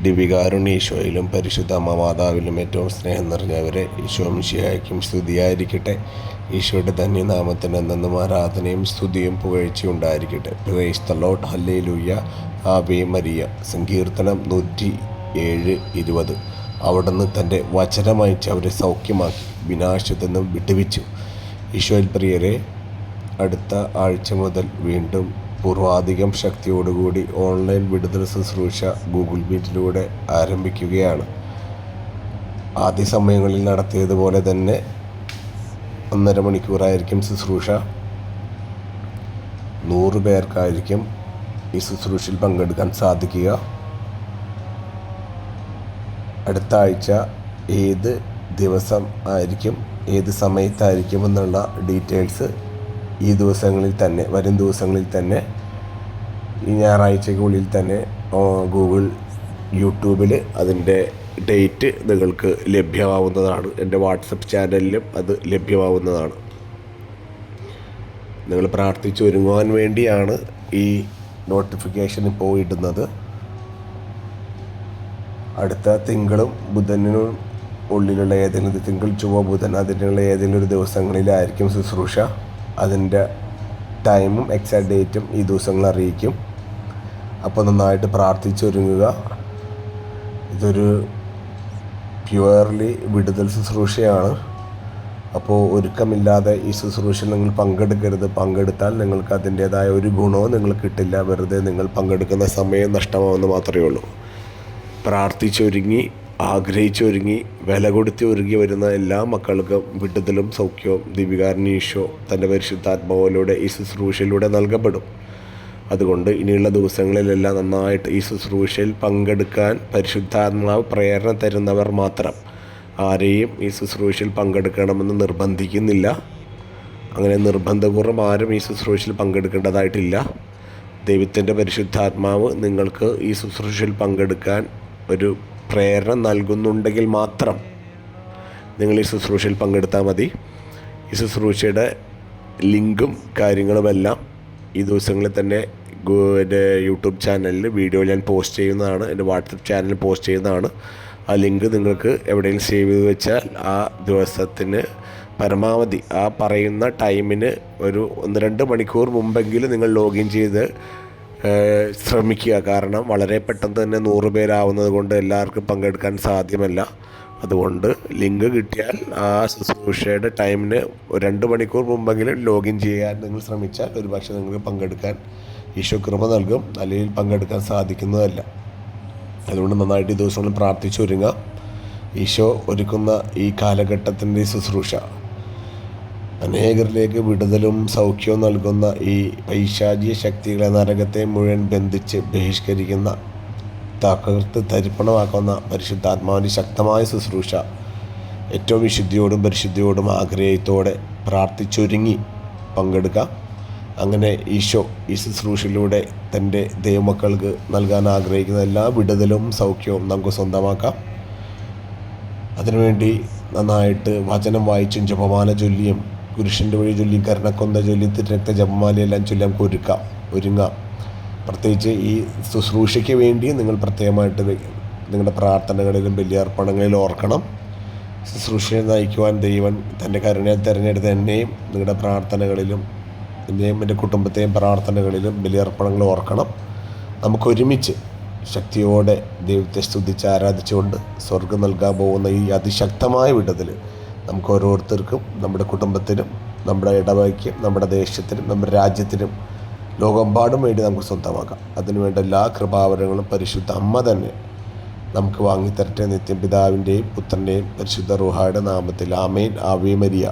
ദിവികാരുണ്യ ഈശോയിലും പരിശുദ്ധ അമ്മ മാതാവിലും ഏറ്റവും സ്നേഹം നിറഞ്ഞവരെ, ഈശോ മിശിഹായ്ക്കും സ്തുതിയായിരിക്കട്ടെ. ഈശോയുടെ ധന്യനാമത്തിന് എന്നെന്നും ആരാധനയും സ്തുതിയും പുകഴ്ചയും ഉണ്ടായിരിക്കട്ടെ. Praise the Lord. Hallelujah. Ave Maria. സങ്കീർത്തനം 107:20. അവിടുന്ന് തൻ്റെ വചനമയച്ച് അവരെ സൗഖ്യമാക്കി, വിനാശത്തിൽ നിന്നും വിടുവിച്ചു. ഈശോയിൽ പ്രിയരെ, അടുത്ത ആഴ്ച മുതൽ വീണ്ടും പൂർവാധികം ശക്തിയോടുകൂടി ഓൺലൈൻ വിടുതൽ ശുശ്രൂഷ ഗൂഗിൾ മീറ്റിലൂടെ ആരംഭിക്കുകയാണ്. ആദ്യ സമയങ്ങളിൽ നടത്തിയതുപോലെ തന്നെ 1.5 മണിക്കൂറായിരിക്കും ശുശ്രൂഷ. 100 പേർക്കായിരിക്കും ഈ ശുശ്രൂഷയിൽ പങ്കെടുക്കാൻ സാധിക്കുക. അടുത്ത ആഴ്ച ഏത് ദിവസം ആയിരിക്കും, ഏത് സമയത്തായിരിക്കും എന്നുള്ള ഡീറ്റെയിൽസ് ഈ ദിവസങ്ങളിൽ തന്നെ, വരും ദിവസങ്ങളിൽ തന്നെ, ഈ ഞായറാഴ്ചയ്ക്കുള്ളിൽ തന്നെ ഗൂഗിൾ യൂട്യൂബിൽ അതിൻ്റെ ഡേറ്റ് നിങ്ങൾക്ക് ലഭ്യമാവുന്നതാണ്. എൻ്റെ വാട്സപ്പ് ചാനലിലും അത് ലഭ്യമാവുന്നതാണ്. നിങ്ങൾ പ്രാർത്ഥിച്ചൊരുങ്ങുവാൻ വേണ്ടിയാണ് ഈ നോട്ടിഫിക്കേഷൻ ഇപ്പോൾ ഇടുന്നത്. അടുത്ത തിങ്കളും ബുധനും ഉള്ളിലുള്ള ഏതെങ്കിലും തിങ്കൾ, ചൊവ്വ, ബുധൻ അതിനുള്ള ഏതെങ്കിലും ഒരു ദിവസങ്ങളിലായിരിക്കും ശുശ്രൂഷ. അതിൻ്റെ ടൈമും എക്സാക്ട് ഡേറ്റും ഈ ദിവസങ്ങൾ അറിയിക്കും. അപ്പോൾ നന്നായിട്ട് പ്രാർത്ഥിച്ചൊരുങ്ങുക. ഇതൊരു പ്യുവർലി വിടുതൽ ശുശ്രൂഷയാണ്. അപ്പോൾ ഒരുക്കമില്ലാതെ ഈ ശുശ്രൂഷയിൽ നിങ്ങൾ പങ്കെടുക്കരുത്. പങ്കെടുത്താൽ നിങ്ങൾക്ക് അതിൻ്റേതായ ഒരു ഗുണവും നിങ്ങൾക്ക് കിട്ടില്ല. വെറുതെ നിങ്ങൾ പങ്കെടുക്കുന്ന സമയം നഷ്ടമാവുമെന്ന് മാത്രമേ ഉള്ളൂ. പ്രാർത്ഥിച്ചൊരുങ്ങി, ആഗ്രഹിച്ചൊരുങ്ങി, വില കൊടുത്തി ഒരുങ്ങി വരുന്ന എല്ലാ മക്കൾക്കും വിടുതലും സൗഖ്യവും ദിവികാരുണ്യ ഈശോ തൻ്റെ പരിശുദ്ധാത്മാവിലൂടെ ഈ ശുശ്രൂഷയിലൂടെ നൽകപ്പെടും. അതുകൊണ്ട് ഇനിയുള്ള ദിവസങ്ങളിലെല്ലാം നന്നായിട്ട് ഈ ശുശ്രൂഷയിൽ പങ്കെടുക്കാൻ പരിശുദ്ധാത്മാവ് പ്രേരണ തരുന്നവർ മാത്രം. ആരെയും ഈ ശുശ്രൂഷയിൽ പങ്കെടുക്കണമെന്ന് നിർബന്ധിക്കുന്നില്ല. അങ്ങനെ നിർബന്ധപൂർവ്വം ആരും ഈ ശുശ്രൂഷയിൽ പങ്കെടുക്കേണ്ടതായിട്ടില്ല. ദൈവത്തിൻ്റെ പരിശുദ്ധാത്മാവ് നിങ്ങൾക്ക് ഈ ശുശ്രൂഷയിൽ പങ്കെടുക്കാൻ ഒരു പ്രേരണ നൽകുന്നുണ്ടെങ്കിൽ മാത്രം നിങ്ങൾ ഈ ശുശ്രൂഷയിൽ പങ്കെടുത്താൽ മതി. ഈ ശുശ്രൂഷയുടെ ലിങ്കും കാര്യങ്ങളുമെല്ലാം ഈ ദിവസങ്ങളിൽ തന്നെ എൻ്റെ യൂട്യൂബ് ചാനലിൽ വീഡിയോ ഞാൻ പോസ്റ്റ് ചെയ്യുന്നതാണ്. എൻ്റെ വാട്സപ്പ് ചാനലിൽ പോസ്റ്റ് ചെയ്യുന്നതാണ്. ആ ലിങ്ക് നിങ്ങൾക്ക് എവിടെയെങ്കിലും സേവ് ചെയ്ത് വെച്ചാൽ ആ ദിവസത്തിന് പരമാവധി ആ പറയുന്ന ടൈമിന് ഒരു 1-2 മണിക്കൂർ മുമ്പെങ്കിലും നിങ്ങൾ ലോഗിൻ ചെയ്ത് ശ്രമിക്കുക. കാരണം വളരെ പെട്ടെന്ന് തന്നെ 100 പേരാവുന്നത് കൊണ്ട് എല്ലാവർക്കും പങ്കെടുക്കാൻ സാധ്യമല്ല. അതുകൊണ്ട് ലിങ്ക് കിട്ടിയാൽ ആ ശുശ്രൂഷയുടെ ടൈമിന് 2 മണിക്കൂർ മുമ്പെങ്കിലും ലോഗിൻ ചെയ്യാൻ നിങ്ങൾ ശ്രമിച്ചാൽ ഒരുപക്ഷെ നിങ്ങൾക്ക് പങ്കെടുക്കാൻ ഈശോ കൃപ നൽകും. അല്ലെങ്കിൽ പങ്കെടുക്കാൻ സാധിക്കുന്നതല്ല. അതുകൊണ്ട് നന്നായിട്ട് ഈ ദിവസങ്ങളിൽ പ്രാർത്ഥിച്ചൊരുങ്ങുക. ഈശോ ഒരുക്കുന്ന ഈ കാലഘട്ടത്തിൻ്റെ ശുശ്രൂഷ അനേകരിലേക്ക് വിടുതലും സൗഖ്യവും നൽകുന്ന ഈ പൈശാചിക ശക്തികളെ, നരകത്തെ മുഴുവൻ ബന്ധിച്ച് ബഹിഷ്കരിക്കുന്ന, തകർത്ത് തരിപ്പണമാക്കുന്ന പരിശുദ്ധാത്മാവിൻ്റെ ശക്തമായ ശുശ്രൂഷ ഏറ്റവും വിശുദ്ധിയോടും പരിശുദ്ധിയോടും ആഗ്രഹത്തോടെ പ്രാർത്ഥിച്ചൊരുങ്ങി പങ്കെടുക്കാം. അങ്ങനെ ഈശോ ഈ ശുശ്രൂഷയിലൂടെ തൻ്റെ ദൈവമക്കൾക്ക് നൽകാൻ ആഗ്രഹിക്കുന്ന എല്ലാ വിടുതലും സൗഖ്യവും നമുക്ക് സ്വന്തമാക്കാം. അതിനുവേണ്ടി നന്നായിട്ട് വചനം വായിച്ചും ജപമാല ചൊല്ലിയും പുരുഷൻ്റെ വഴി ചൊല്ലി കരുണക്കൊന്ത ചൊല്ലി തിരുരക്ത ജപമാലയെല്ലാം ചൊല്ലാൻ ഒരുങ്ങാം. പ്രത്യേകിച്ച് ഈ ശുശ്രൂഷയ്ക്ക് വേണ്ടി നിങ്ങൾ പ്രത്യേകമായിട്ട് നിങ്ങളുടെ പ്രാർത്ഥനകളിലും ബലിയർപ്പണങ്ങളിലും ഓർക്കണം. ശുശ്രൂഷയെ നയിക്കുവാൻ ദൈവം തൻ്റെ കരുണയെ തിരഞ്ഞെടുത്ത എന്നെയും നിങ്ങളുടെ പ്രാർത്ഥനകളിലും, എന്നെയും എൻ്റെ കുടുംബത്തെയും പ്രാർത്ഥനകളിലും ബലിയർപ്പണങ്ങളും ഓർക്കണം. നമുക്കൊരുമിച്ച് ശക്തിയോടെ ദൈവത്തെ സ്തുതിച്ച് ആരാധിച്ചുകൊണ്ട് സ്വർഗം നൽകാൻ പോകുന്ന ഈ അതിശക്തമായ വിടുതൽ നമുക്ക് ഓരോരുത്തർക്കും, നമ്മുടെ കുടുംബത്തിനും, നമ്മുടെ ഇടവകയ്ക്കും, നമ്മുടെ ദേശത്തിനും, നമ്മുടെ രാജ്യത്തിനും, ലോകമെമ്പാടും വേണ്ടി നമുക്ക് സ്വന്തമാക്കാം. അതിനുവേണ്ട എല്ലാ കൃപാവരങ്ങളും പരിശുദ്ധ അമ്മ തന്നെ നമുക്ക് വാങ്ങിത്തരട്ടെ. നിത്യം പിതാവിൻ്റെയും പുത്രൻ്റെയും പരിശുദ്ധ റൂഹായുടെ നാമത്തിൽ. ആമേൻ. Ave Maria.